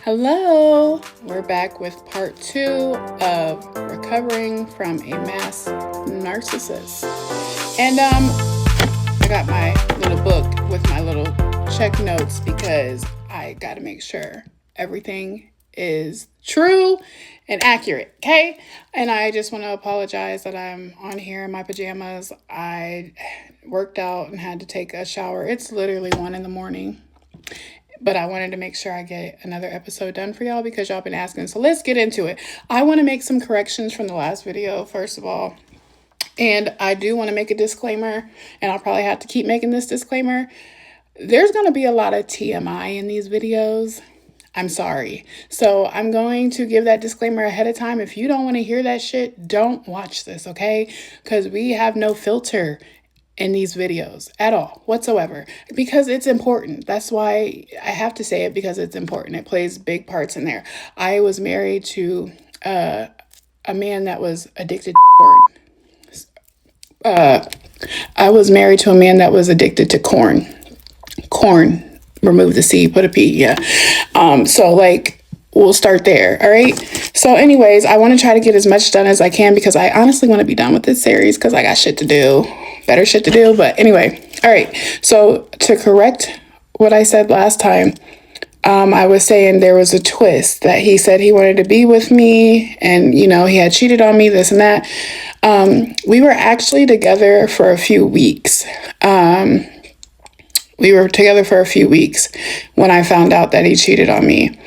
Hello, we're back with part 2 of Recovering from a Narcissist. And I got my little book with my little check notes because I got to make sure everything is true and accurate, okay? And I just want to apologize that I'm on here in my pajamas. I worked out and had to take a shower. It's literally 1 a.m. But I wanted to make sure I get another episode done for y'all because y'all been asking. So let's get into it. I want to make some corrections from the last video, first of all. And I do want to make a disclaimer, and I'll probably have to keep making this disclaimer. There's going to be a lot of TMI in these videos. I'm sorry. So I'm going to give that disclaimer ahead of time. If you don't want to hear that shit, don't watch this, okay? Because we have no filter in these videos at all whatsoever, because it's important. That's why I have to say it, because it's important. It plays big parts in there. I was married to a man that was addicted to corn. I was married to a man that was addicted to corn. Corn, remove the C, put a P, yeah. So like, we'll start there, all right? So anyways, I want to try to get as much done as I can because I honestly want to be done with this series because I got shit to do. Better shit to do. But anyway, all right. So to correct what I said last time, I was saying there was a twist that he said he wanted to be with me and, you know, he had cheated on me, this and that. We were actually together for a few weeks. We were together for a few weeks when I found out that he cheated on me.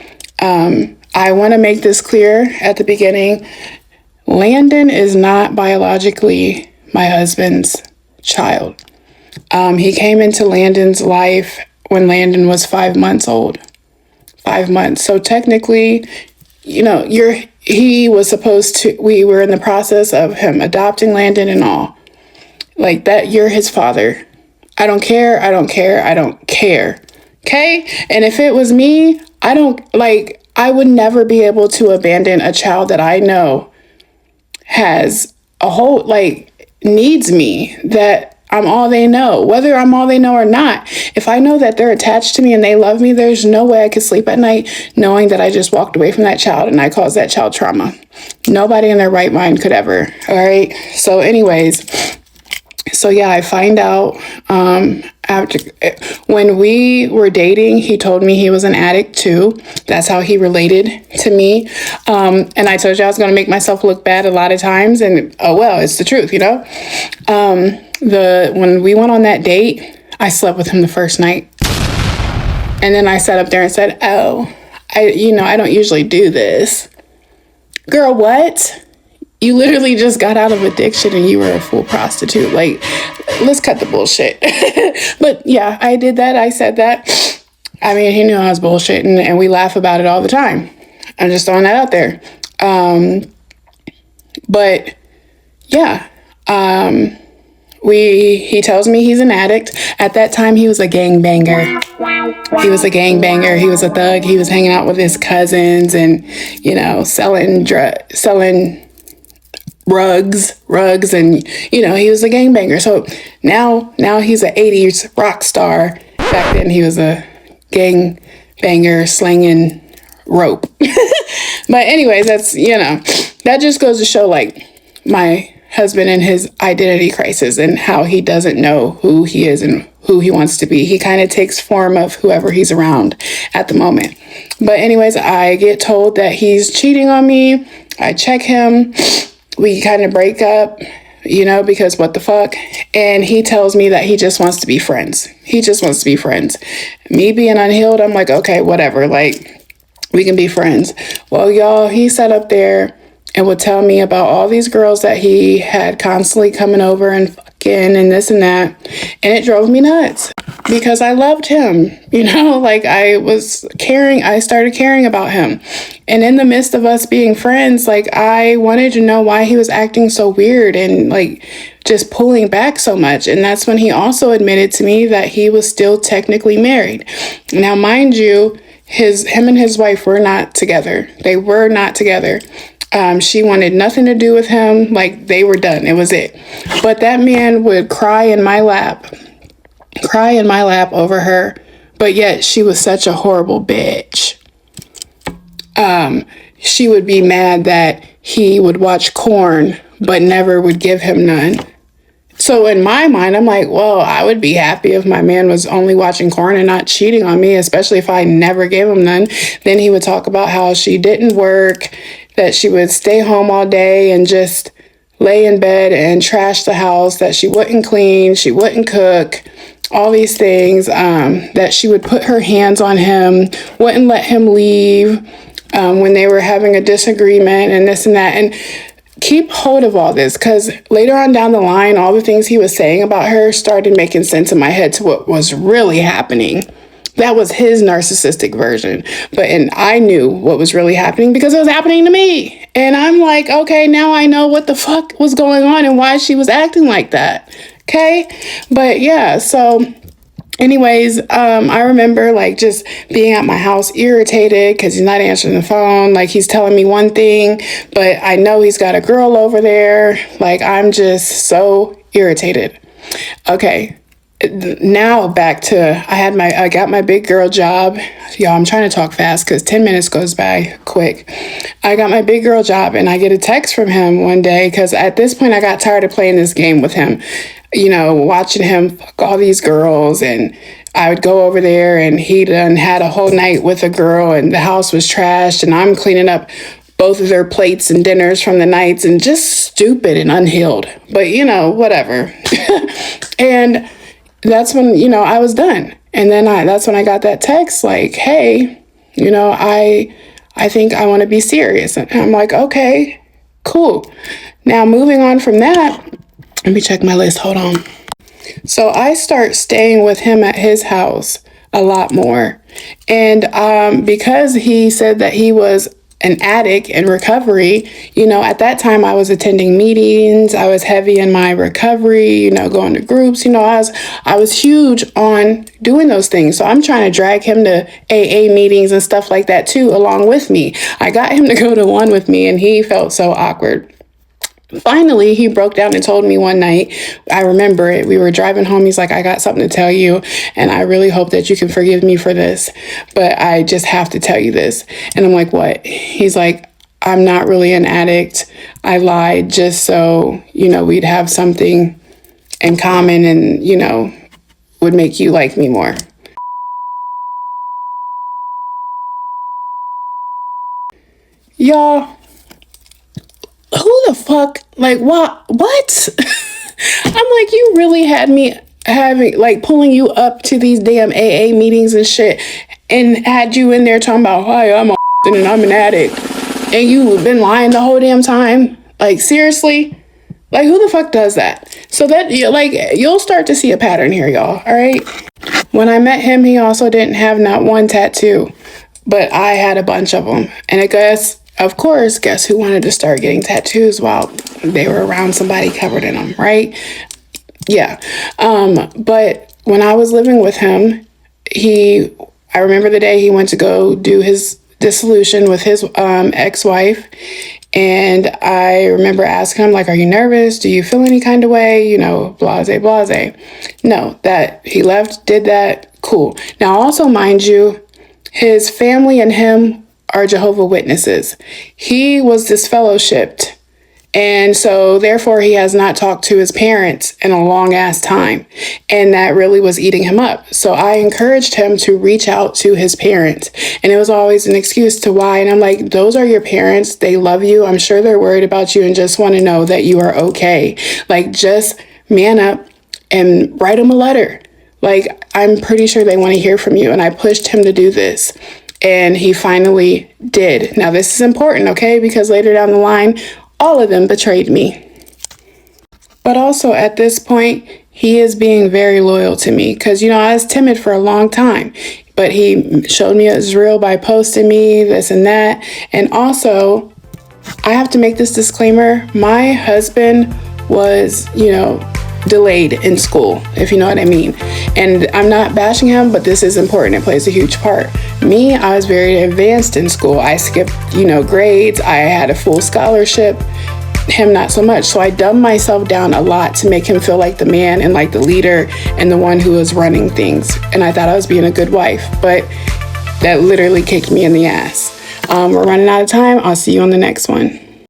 I want to make this clear at the beginning. Landon is not biologically my husband's child. He came into Landon's life when Landon was 5 months old. 5 months. So technically, you know, he was supposed to, we were in the process of him adopting Landon and all. Like that, you're his father. I don't care. I don't care. I don't care. Okay? And if it was me, I would never be able to abandon a child that I know has a whole, needs me, that I'm all they know, whether I'm all they know or not. If I know that they're attached to me and they love me, there's no way I could sleep at night knowing that I just walked away from that child and I caused that child trauma. Nobody in their right mind could ever. All right. So anyways, so yeah, I find out after when we were dating, he told me he was an addict too. That's how he related to me. And I told you I was going to make myself look bad a lot of times. And oh, well, it's the truth, you know. When we went on that date, I slept with him the first night. And then I sat up there and said, oh, I don't usually do this. Girl, what? You literally just got out of addiction and you were a full prostitute. Like, let's cut the bullshit. But yeah, I did that. I said that. I mean, he knew I was bullshitting and we laugh about it all the time. I'm just throwing that out there. But yeah, he tells me he's an addict. At that time, he was a gangbanger. He was a gangbanger. He was a thug. He was hanging out with his cousins and, you know, selling rugs, and you know, he was a gangbanger. So now he's an 80s rock star. Back then he was a gangbanger slinging rope. But anyways, that's, you know, that just goes to show like my husband and his identity crisis and how he doesn't know who he is and who he wants to be. He kind of takes form of whoever he's around at the moment. But anyways, I get told that he's cheating on me. I check him. We kind of break up, you know, because what the fuck? And he tells me that he just wants to be friends. He just wants to be friends. Me being unhealed, I'm like, okay, whatever. Like, we can be friends. Well, y'all, he sat up there and would tell me about all these girls that he had constantly coming over and fucking and this and that. And it drove me nuts because I loved him, you know, like I started caring about him. And in the midst of us being friends, like I wanted to know why he was acting so weird and like just pulling back so much. And that's when he also admitted to me that he was still technically married. Now, mind you, him and his wife were not together. They were not together. She wanted nothing to do with him. Like they were done. It was it. But that man would cry in my lap over her. But yet she was such a horrible bitch. she would be mad that he would watch corn but never would give him none. So in my mind, I'm like, well, I would be happy if my man was only watching corn and not cheating on me, especially if I never gave him none. Then he would talk about how she didn't work, that she would stay home all day and just lay in bed and trash the house, that she wouldn't clean, she wouldn't cook, all these things, that she would put her hands on him, wouldn't let him leave when they were having a disagreement and this and that. And keep hold of all this, because later on down the line, all the things he was saying about her started making sense in my head to what was really happening. That was his narcissistic version. And I knew what was really happening because it was happening to me. And I'm like, okay, now I know what the fuck was going on and why she was acting like that. Okay. But yeah, so anyways, I remember like just being at my house irritated because he's not answering the phone. Like he's telling me one thing, but I know he's got a girl over there. Like I'm just so irritated. Okay. Now back to, I got my big girl job. Y'all, I'm trying to talk fast because 10 minutes goes by quick. I got my big girl job and I get a text from him one day because at this point I got tired of playing this game with him. You know, watching him fuck all these girls, and I would go over there and he done had a whole night with a girl and the house was trashed and I'm cleaning up both of their plates and dinners from the nights and just stupid and unhealed. But, you know, whatever. And that's when, you know, I was done. And then that's when I got that text like, hey, you know, I think I want to be serious. And I'm like, okay, cool. Now moving on from that, let me check my list. Hold on. So I start staying with him at his house a lot more. And because he said that he was an addict in recovery, you know, at that time I was attending meetings. I was heavy in my recovery, you know, going to groups, you know, I was huge on doing those things. So I'm trying to drag him to AA meetings and stuff like that too, along with me. I got him to go to one with me and he felt so awkward. Finally, he broke down and told me one night, I remember it, we were driving home. He's like, I got something to tell you, and I really hope that you can forgive me for this, but I just have to tell you this. And I'm like, what? He's like, I'm not really an addict. I lied just so, you know, we'd have something in common and, you know, would make you like me more. Y'all, who the fuck, like, what? I'm like, you really had me having, like, pulling you up to these damn AA meetings and shit, and had you in there talking about, hi, I'm a and I'm an addict, and you've been lying the whole damn time? Like, seriously? Like, who the fuck does that? So that, like, you'll start to see a pattern here, y'all, all right? When I met him, he also didn't have not one tattoo, but I had a bunch of them. And I guess, of course, guess who wanted to start getting tattoos while they were around somebody covered in them, right? Yeah. But when I was living with him, I remember the day he went to go do his dissolution with his ex-wife. And I remember asking him, like, are you nervous? Do you feel any kind of way? You know, blase, blase. No, that he left, did that, cool. Now, also, mind you, his family and him are Jehovah's Witnesses. He was disfellowshipped. And so therefore he has not talked to his parents in a long ass time. And that really was eating him up. So I encouraged him to reach out to his parents. And it was always an excuse to why. And I'm like, those are your parents. They love you. I'm sure they're worried about you and just want to know that you are okay. Like, just man up and write them a letter. Like, I'm pretty sure they want to hear from you. And I pushed him to do this. And he finally did. Now, this is important, okay? Because later down the line, all of them betrayed me. But also at this point, he is being very loyal to me. Because, you know, I was timid for a long time. But he showed me it was real by posting me, this and that. And also, I have to make this disclaimer. My husband was, you know, delayed in school, if you know what I mean. And I'm not bashing him, but this is important. It plays a huge part. Me, I was very advanced in school. I skipped, you know, grades. I had a full scholarship. Him, not so much. So I dumbed myself down a lot to make him feel like the man and like the leader and the one who was running things. And I thought I was being a good wife, but that literally kicked me in the ass. We're running out of time. I'll see you on the next one.